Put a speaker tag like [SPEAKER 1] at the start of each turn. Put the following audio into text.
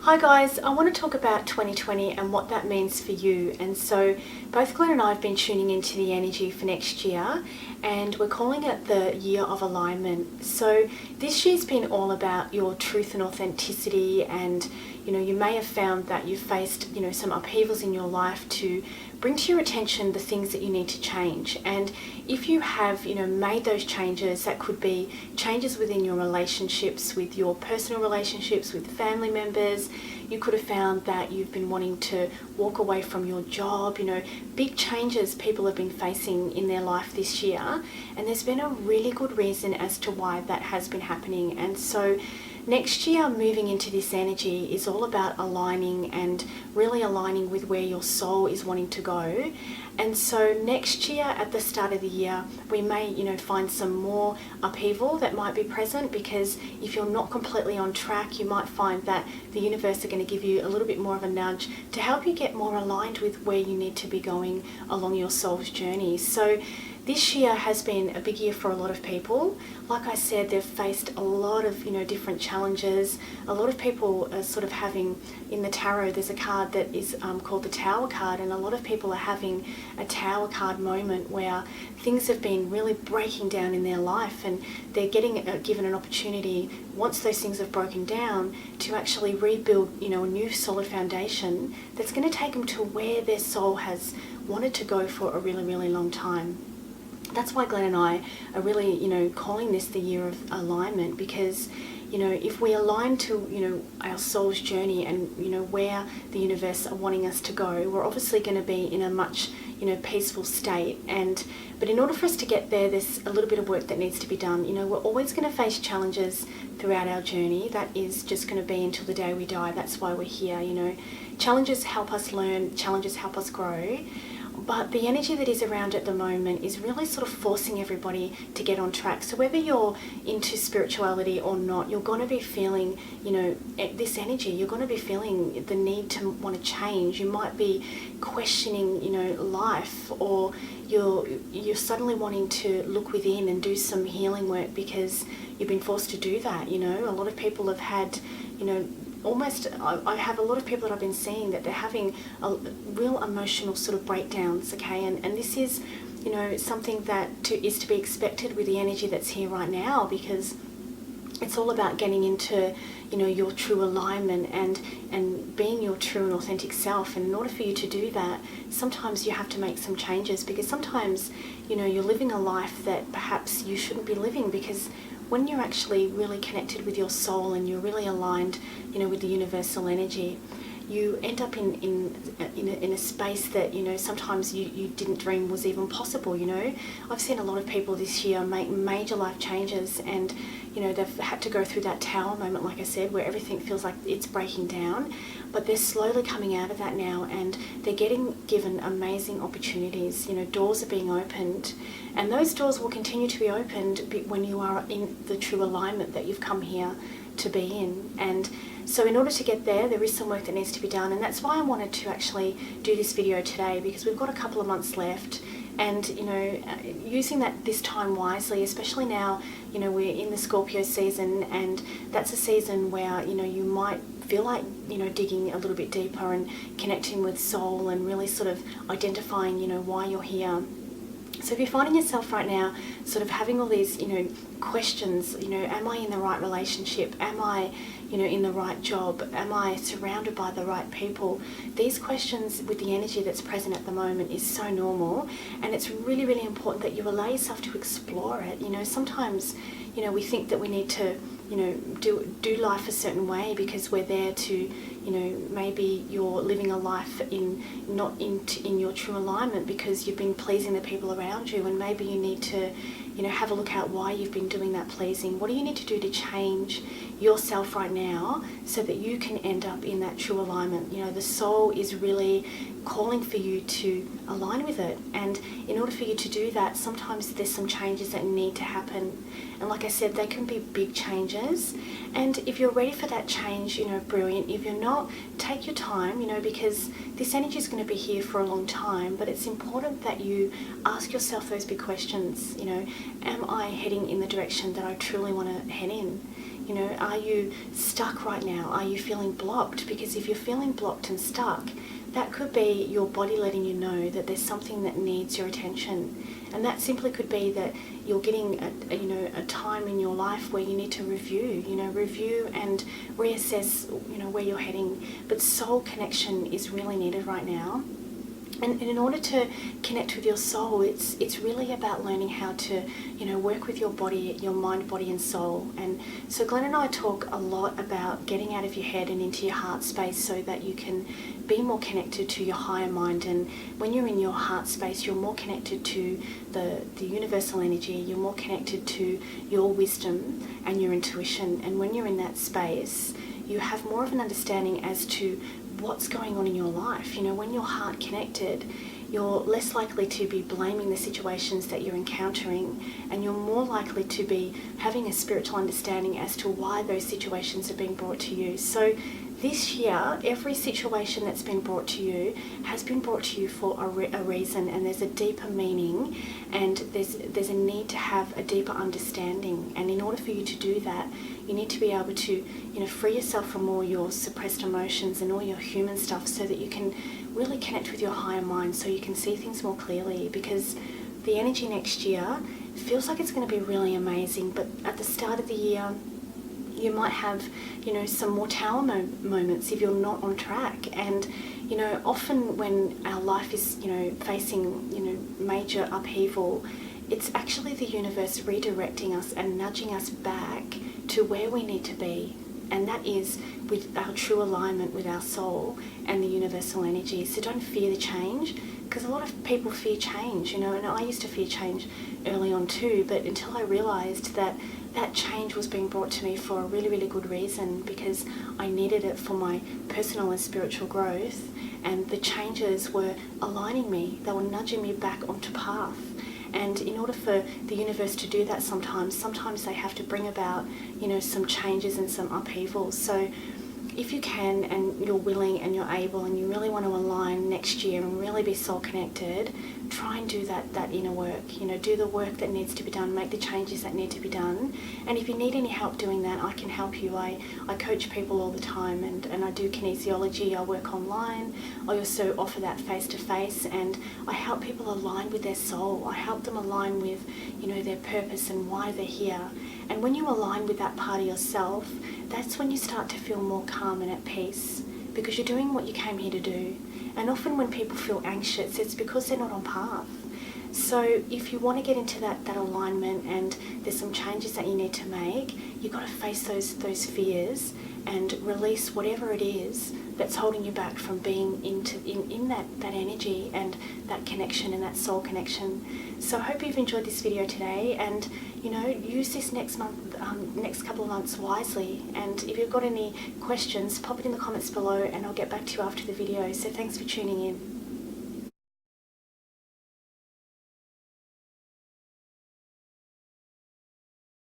[SPEAKER 1] Hi guys, I want to talk about 2020 and what that means for you. And so both Glenn and I have been tuning into the energy for next year, and we're calling it the year of alignment. So this year's been all about your truth and authenticity, and you may have found that you've faced some upheavals in your life to bring to your attention the things that you need to change. And if you have made those changes, that could be changes within your relationships, with your personal relationships with family members. You could have found that you've been wanting to walk away from your job, big changes people have been facing in their life this year, and there's been a really good reason as to why that has been happening. And so next year, moving into this energy is all about aligning and really aligning with where your soul is wanting to go. And so next year, at the start of the year, we may, find some more upheaval that might be present, because if you're not completely on track, you might find that the universe are going to give you a little bit more of a nudge to help you get more aligned with where you need to be going along your soul's journey. So this year has been a big year for a lot of people. Like I said, they've faced a lot of different challenges. A lot of people are sort of having, in the tarot, there's a card that is called the Tower card, and a lot of people are having a Tower card moment where things have been really breaking down in their life, and they're getting given an opportunity, once those things have broken down, to actually rebuild a new solid foundation that's going to take them to where their soul has wanted to go for a really, really long time. That's why Glenn and I are really, calling this the year of alignment, because, if we align to, our soul's journey and, where the universe are wanting us to go, we're obviously going to be in a much, peaceful state. But in order for us to get there, there's a little bit of work that needs to be done. We're always going to face challenges throughout our journey. That is just going to be until the day we die. That's why we're here, Challenges help us learn, challenges help us grow. But the energy that is around at the moment is really sort of forcing everybody to get on track. So whether you're into spirituality or not, you're going to be feeling, this energy. You're going to be feeling the need to want to change. You might be questioning, life, or you're suddenly wanting to look within and do some healing work because you've been forced to do that. A lot of people have had, I have a lot of people that I've been seeing that they're having a real emotional sort of breakdowns, okay? And this is, something that is to be expected with the energy that's here right now, because it's all about getting into, your true alignment and being your true and authentic self. And in order for you to do that, sometimes you have to make some changes, because sometimes, you're living a life that perhaps you shouldn't be living, because when you're actually really connected with your soul and you're really aligned, with the universal energy, you end up in a space that sometimes you didn't dream was even possible. I've seen a lot of people this year make major life changes, and they've had to go through that tower moment, like I said, where everything feels like it's breaking down, but they're slowly coming out of that now, and they're getting given amazing opportunities. Doors are being opened, and those doors will continue to be opened when you are in the true alignment that you've come here to be in. And so in order to get there, there is some work that needs to be done, and that's why I wanted to actually do this video today, because we've got a couple of months left, and using this time wisely, especially now, we're in the Scorpio season, and that's a season where you might feel like digging a little bit deeper and connecting with soul and really sort of identifying why you're here. So if you're finding yourself right now sort of having all these questions, am I in the right relationship, am I in the right job, am I surrounded by the right people? These questions with the energy that's present at the moment is so normal, and it's really, really important that you allow yourself to explore it. Sometimes we think that we need to do life a certain way because we're there to maybe you're living a life not in your true alignment because you've been pleasing the people around you, and maybe you need to have a look at why you've been doing that pleasing. What do you need to do to change yourself right now so that you can end up in that true alignment? The soul is really calling for you to align with it, and in order for you to do that, sometimes there's some changes that need to happen, and like I said, they can be big changes. And if you're ready for that change, brilliant. If you're not, take your time, because this energy is going to be here for a long time, but it's important that you ask yourself those big questions. Am I heading in the direction that I truly want to head in? You know, are you stuck right now? Are you feeling blocked? Because if you're feeling blocked and stuck, that could be your body letting you know that there's something that needs your attention. And that simply could be that you're getting a time in your life where you need to review and reassess, where you're heading. But soul connection is really needed right now. And in order to connect with your soul, it's really about learning how to, work with your body, your mind, body and soul. And so Glenn and I talk a lot about getting out of your head and into your heart space so that you can be more connected to your higher mind. And when you're in your heart space, you're more connected to the universal energy, you're more connected to your wisdom and your intuition. And when you're in that space, you have more of an understanding as to what's going on in your life. When you're heart connected, you're less likely to be blaming the situations that you're encountering, and you're more likely to be having a spiritual understanding as to why those situations are being brought to you. So this year, every situation that's been brought to you has been brought to you for a reason, and there's a deeper meaning, and there's a need to have a deeper understanding. And in order for you to do that, you need to be able to, free yourself from all your suppressed emotions and all your human stuff so that you can really connect with your higher mind, so you can see things more clearly. Because the energy next year feels like it's going to be really amazing, but at the start of the year, you might have, some more tower moments if you're not on track. And, often when our life is, facing, major upheaval, it's actually the universe redirecting us and nudging us back to where we need to be. And that is with our true alignment with our soul and the universal energy. So don't fear the change, because a lot of people fear change, and I used to fear change early on too, but until I realised that change was being brought to me for a really, really good reason, because I needed it for my personal and spiritual growth, and the changes were aligning me, they were nudging me back onto path. And in order for the universe to do that, sometimes they have to bring about, some changes and some upheavals. So if you can, and you're willing and you're able, and you really want to align next year and really be soul connected, try and do that inner work. Do the work that needs to be done, make the changes that need to be done. And if you need any help doing that, I can help you. I coach people all the time, and I do kinesiology, I work online. I also offer that face-to-face, and I help people align with their soul. I help them align with, their purpose and why they're here. And when you align with that part of yourself, that's when you start to feel more calm and at peace, because you're doing what you came here to do. And often when people feel anxious, it's because they're not on path. So if you want to get into that alignment, and there's some changes that you need to make, you've got to face those fears and release whatever it is that's holding you back from being in that energy and that connection and that soul connection. So I hope you've enjoyed this video today, and use this next couple of months wisely. And if you've got any questions, pop it in the comments below and I'll get back to you after the video. So thanks for tuning in.